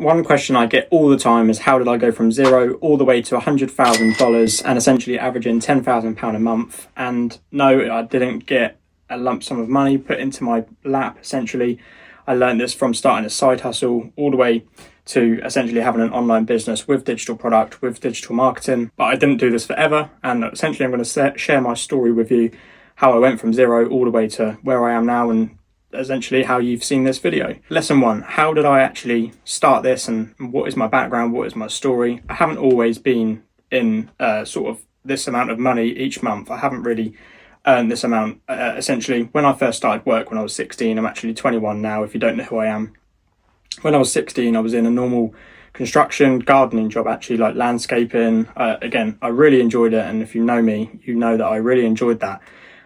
One question I get all the time is how did I go from zero all the way to $100,000 and essentially averaging £10,000 a month? And no, I didn't get a lump sum of money put into my lap. Essentially, I learned this from starting a side hustle all the way to essentially having an online business with digital product, with digital marketing. But I didn't do this forever. And essentially, I'm going to share my story with you, how I went from zero all the way to where I am now, and essentially how you've seen this video. Lesson 1, how did I actually start this, and what is my background, what is my story? I haven't always been in sort of this amount of money each month. I haven't really earned this amount. Essentially, when I first started work when I was 16, I'm actually 21 now, if you don't know who I am. When I was 16, I was in a normal construction gardening job, actually, like landscaping. Again, I really enjoyed it, and if you know me, you know that I really enjoyed that.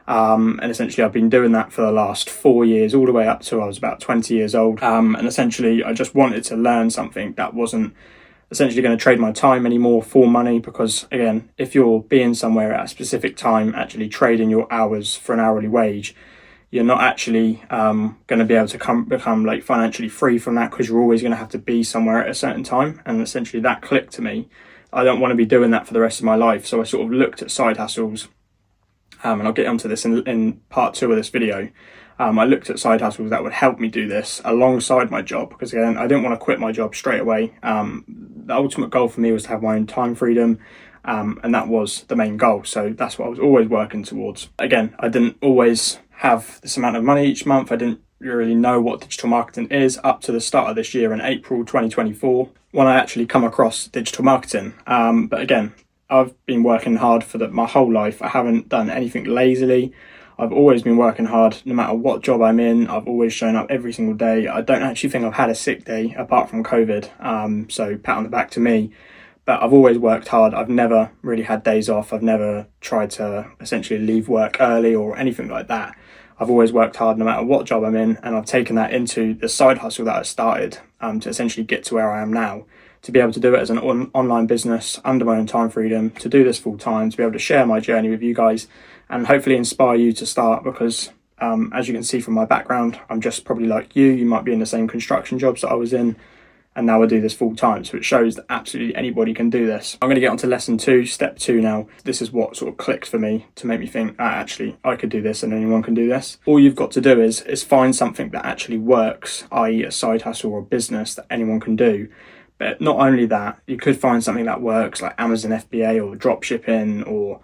And essentially I've been doing that for the last 4 years, all the way up to I was about 20 years old. And essentially I just wanted to learn something that wasn't essentially going to trade my time anymore for money, because again, if you're being somewhere at a specific time, actually trading your hours for an hourly wage, you're not actually going to be able to become like financially free from that, because you're always going to have to be somewhere at a certain time. And essentially that clicked to me. I don't want to be doing that for the rest of my life. So I sort of looked at side hustles. And I'll get onto this in part 2 of this video. I looked at side hustles that would help me do this alongside my job, because again, I didn't want to quit my job straight away. The ultimate goal for me was to have my own time freedom, and that was the main goal. So that's what I was always working towards. Again, I didn't always have this amount of money each month. I didn't really know what digital marketing is up to the start of this year in April 2024, when I actually come across digital marketing. But again, I've been working hard for my whole life. I haven't done anything lazily. I've always been working hard no matter what job I'm in. I've always shown up every single day. I don't actually think I've had a sick day apart from COVID. So pat on the back to me. But I've always worked hard. I've never really had days off. I've never tried to essentially leave work early or anything like that. I've always worked hard no matter what job I'm in. And I've taken that into the side hustle that I started to essentially get to where I am now. To be able to do it as an online business under my own time freedom, to do this full time, to be able to share my journey with you guys and hopefully inspire you to start, because as you can see from my background, I'm just probably like you. You might be in the same construction jobs that I was in, and now I do this full time. So it shows that absolutely anybody can do this. I'm going to get on to lesson 2, step 2 now. This is what sort of clicked for me to make me think, actually, I could do this and anyone can do this. All you've got to do is find something that actually works, i.e. a side hustle or a business that anyone can do. But not only that, you could find something that works like Amazon FBA or drop shipping or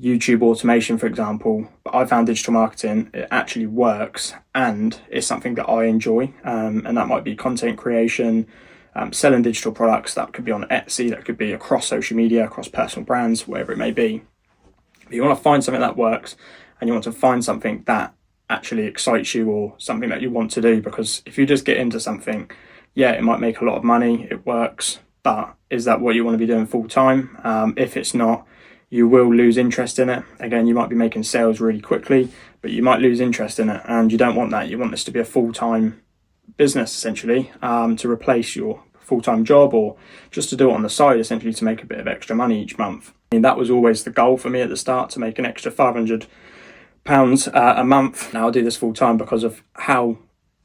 YouTube automation, for example. But I found digital marketing, it actually works, and it's something that I enjoy. And that might be content creation, selling digital products. That could be on Etsy, that could be across social media, across personal brands, whatever it may be. But you want to find something that works, and you want to find something that actually excites you or something that you want to do. Because if you just get into something, yeah, it might make a lot of money, it works, but is that what you want to be doing full time? If it's not, you will lose interest in it. Again, you might be making sales really quickly, but you might lose interest in it, and you don't want that. You want this to be a full-time business, essentially, to replace your full-time job, or just to do it on the side, essentially, to make a bit of extra money each month. I mean, that was always the goal for me at the start, to make an extra £500 a month. Now I do this full-time because of how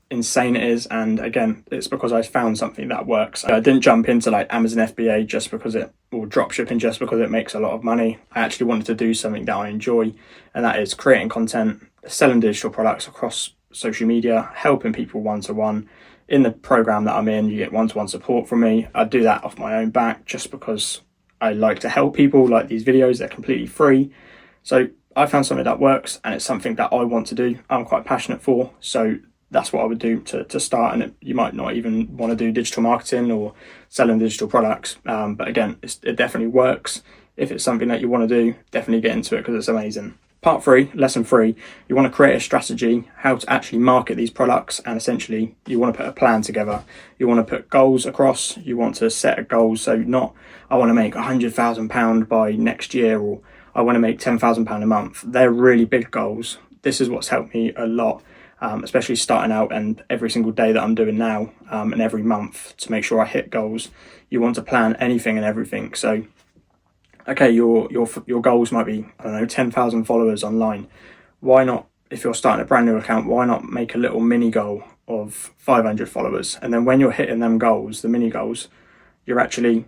insane it is, and again, it's because I found something that works. I didn't jump into like Amazon FBA just because or drop shipping just because it makes a lot of money. I actually wanted to do something that I enjoy, and that is creating content, selling digital products across social media, helping people one-to-one. In the program that I'm in, you get one-to-one support from me. I do that off my own back just because I like to help people. Like these videos, they're completely free. So I found something that works, and it's something that I want to do. I'm quite passionate for, so that's what I would do to start. And you might not even want to do digital marketing or selling digital products. But again, it definitely works. If it's something that you want to do, definitely get into it because it's amazing. Part 3, lesson 3, you want to create a strategy, how to actually market these products. And essentially you want to put a plan together. You want to put goals across. You want to set a goal. So not, I want to make £100,000 by next year, or I want to make £10,000 a month. They're really big goals. This is what's helped me a lot. Especially starting out, and every single day that I'm doing now, and every month, to make sure I hit goals. You want to plan anything and everything. So, okay, your goals might be, I don't know, 10,000 followers online. Why not, if you're starting a brand new account, why not make a little mini goal of 500 followers. And then when you're hitting them goals, the mini goals, you're actually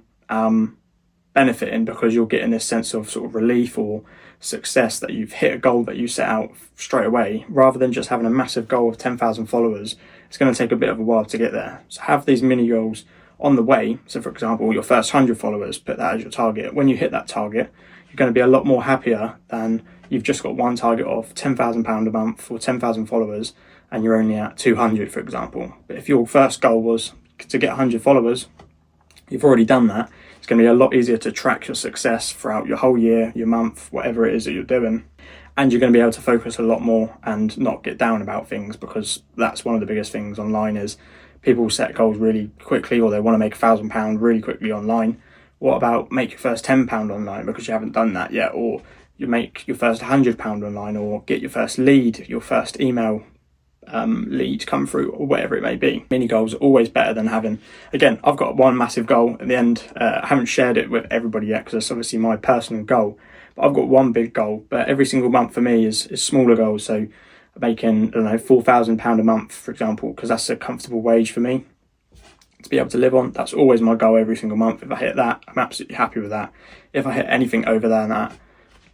benefiting because you're getting this sense of sort of relief or success that you've hit a goal that you set out straight away, rather than just having a massive goal of 10,000 followers. It's going to take a bit of a while to get there. So have these mini goals on the way. So for example, your first 100 followers, put that as your target. When you hit that target, you're going to be a lot more happier than you've just got one target of £10,000 a month or 10,000 followers and you're only at 200, for example. But if your first goal was to get 100 followers, you've already done that. It's going to be a lot easier to track your success throughout your whole year, your month, whatever it is that you're doing. And you're going to be able to focus a lot more and not get down about things, because that's one of the biggest things online is people set goals really quickly, or they want to make £1,000 really quickly online. What about make your first £10 online because you haven't done that yet, or you make your first £100 online, or get your first lead, your first email lead come through, or whatever it may be. Mini goals are always better than having, again, I've got one massive goal at the end. I haven't shared it with everybody yet because it's obviously my personal goal, but I've got one big goal. But every single month for me is smaller goals. So making, I don't know, £4,000 a month, for example, because that's a comfortable wage for me to be able to live on. That's always my goal every single month. If I hit that, I'm absolutely happy with that. If I hit anything over than that,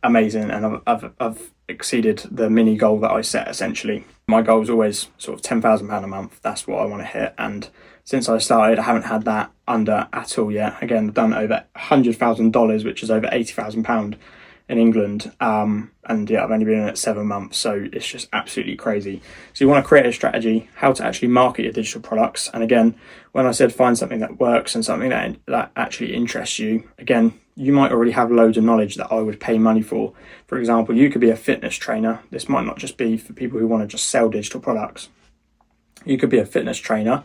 amazing, and I've exceeded the mini goal that I set. Essentially, my goal is always sort of £10,000 a month. That's what I want to hit, and since I started, I haven't had that under at all yet. Again, I've done over $100,000, which is over £80,000 in England, and yeah, I've only been in it 7 months, so it's just absolutely crazy. So you want to create a strategy how to actually market your digital products. And again, when I said find something that works and something that actually interests you, again, you might already have loads of knowledge that I would pay money for. For example, you could be a fitness trainer. This might not just be for people who want to just sell digital products. You could be a fitness trainer.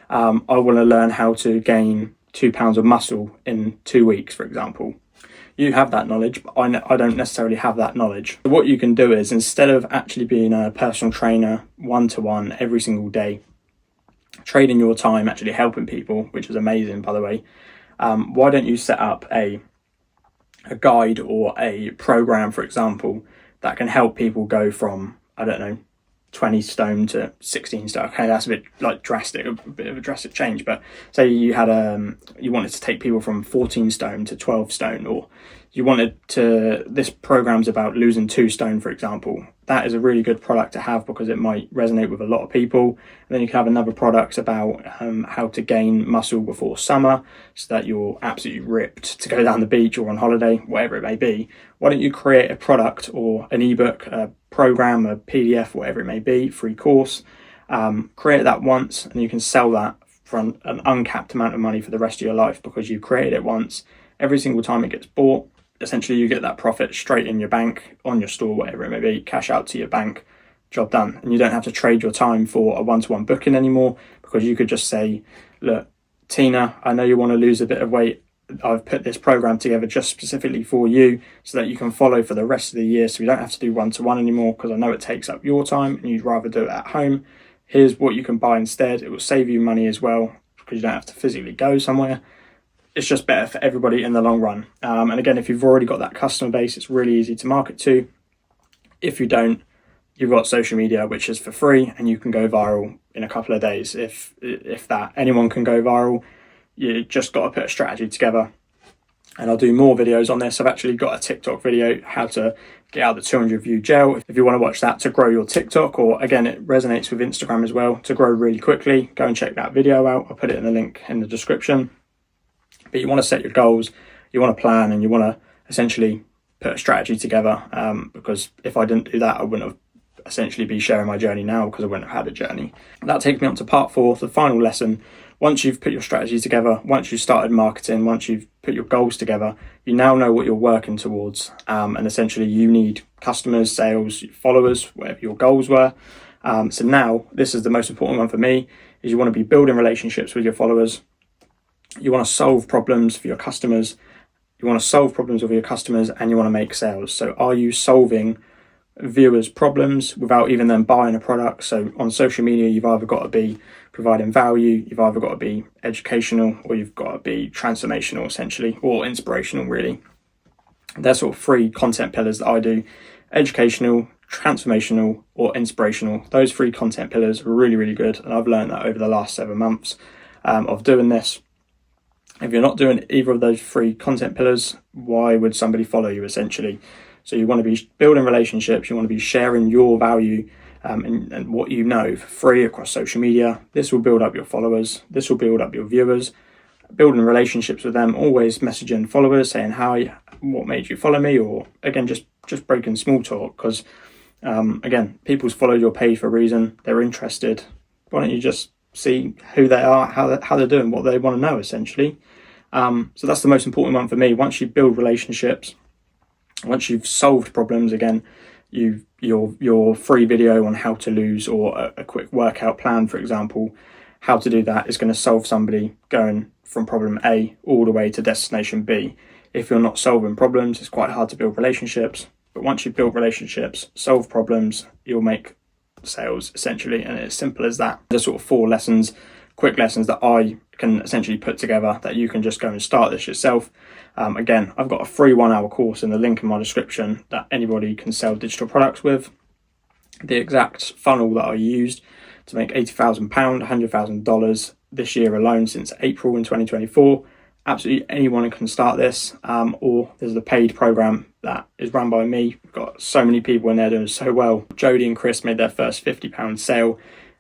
I want to learn how to gain 2 pounds of muscle in 2 weeks, for example. You have that knowledge, but I don't necessarily have that knowledge. So what you can do is, instead of actually being a personal trainer one-to-one every single day, trading your time actually helping people, which is amazing, by the way, why don't you set up a guide or a program, for example, that can help people go from, I don't know, 20 stone to 16 stone. Okay, that's a bit like drastic, a bit of a drastic change, but say you had you wanted to take people from 14 stone to 12 stone, or you wanted to, this program's about losing 2 stone, for example. That is a really good product to have because it might resonate with a lot of people. And then you can have another product about how to gain muscle before summer so that you're absolutely ripped to go down the beach or on holiday, whatever it may be. Why don't you create a product or an ebook, a program, a PDF, whatever it may be, free course, create that once, and you can sell that for an uncapped amount of money for the rest of your life because you created it once. Every single time it gets bought, essentially you get that profit straight in your bank, on your store, whatever it may be, cash out to your bank, job done. And you don't have to trade your time for a one-to-one booking anymore, because you could just say, look, Tina, I know you want to lose a bit of weight. I've put this program together just specifically for you so that you can follow for the rest of the year. So you don't have to do one-to-one anymore because I know it takes up your time and you'd rather do it at home. Here's what you can buy instead. It will save you money as well because you don't have to physically go somewhere. It's just better for everybody in the long run. And again, if you've already got that customer base, it's really easy to market to. If you don't, you've got social media, which is for free, and you can go viral in a couple of days. If that, anyone can go viral. You just got to put a strategy together. And I'll do more videos on this. I've actually got a TikTok video, how to get out the 200 view gel. If you want to watch that to grow your TikTok, or again, it resonates with Instagram as well, to grow really quickly, go and check that video out. I'll put it in the link in the description. But you want to set your goals, you want to plan, and you want to essentially put a strategy together, because if I didn't do that, I wouldn't have essentially be sharing my journey now, because I wouldn't have had a journey. That takes me on to part 4, the final lesson. Once you've put your strategy together, once you've started marketing, once you've put your goals together, you now know what you're working towards. And essentially you need customers, sales, followers, whatever your goals were. So now this is the most important one for me, is you want to be building relationships with your followers. You want to solve problems for your customers. You want to solve problems with your customers, and you want to make sales. So are you solving viewers' problems without even them buying a product? So on social media, you've either got to be providing value, you've either got to be educational, or you've got to be transformational, essentially, or inspirational, really. They're sort of 3 content pillars that I do: educational, transformational, or inspirational. Those 3 content pillars are really, really good, and I've learned that over the last 7 months of doing this. If you're not doing either of those 3 content pillars, why would somebody follow you, essentially? So you want to be building relationships, you want to be sharing your value and what you know for free across social media. This will build up your followers, this will build up your viewers. Building relationships with them, always messaging followers saying hi, what made you follow me, or again just breaking small talk, because again, people's followed your page for a reason. They're interested. Why don't you just see who they are, how they're doing, what they want to know, essentially. So that's the most important one for me. Once you build relationships, once you've solved problems, again, your free video on how to lose, or a quick workout plan, for example, how to do that is going to solve somebody going from problem A all the way to destination B. If you're not solving problems, it's quite hard to build relationships. But once you build relationships, solve problems, you'll make sales, essentially. And it's simple as that. There's sort of 4 lessons, quick lessons that I can essentially put together that you can just go and start this yourself. Again, I've got a free 1-hour course in the link in my description that anybody can sell digital products with. The exact funnel that I used to make £80,000, $100,000 this year alone since April in 2024. Absolutely anyone can start this, or there's the paid program that is run by me. We've got so many people in there doing so well. Jodie and Chris made their first £50 sale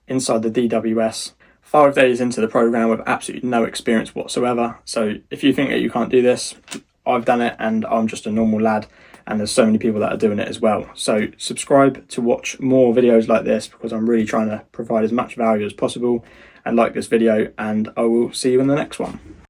inside the DWS 5 days into the program with absolutely no experience whatsoever. So if you think that you can't do this, I've done it, and I'm just a normal lad, and there's so many people that are doing it as well. So subscribe to watch more videos like this, because I'm really trying to provide as much value as possible, and like this video, and I will see you in the next one.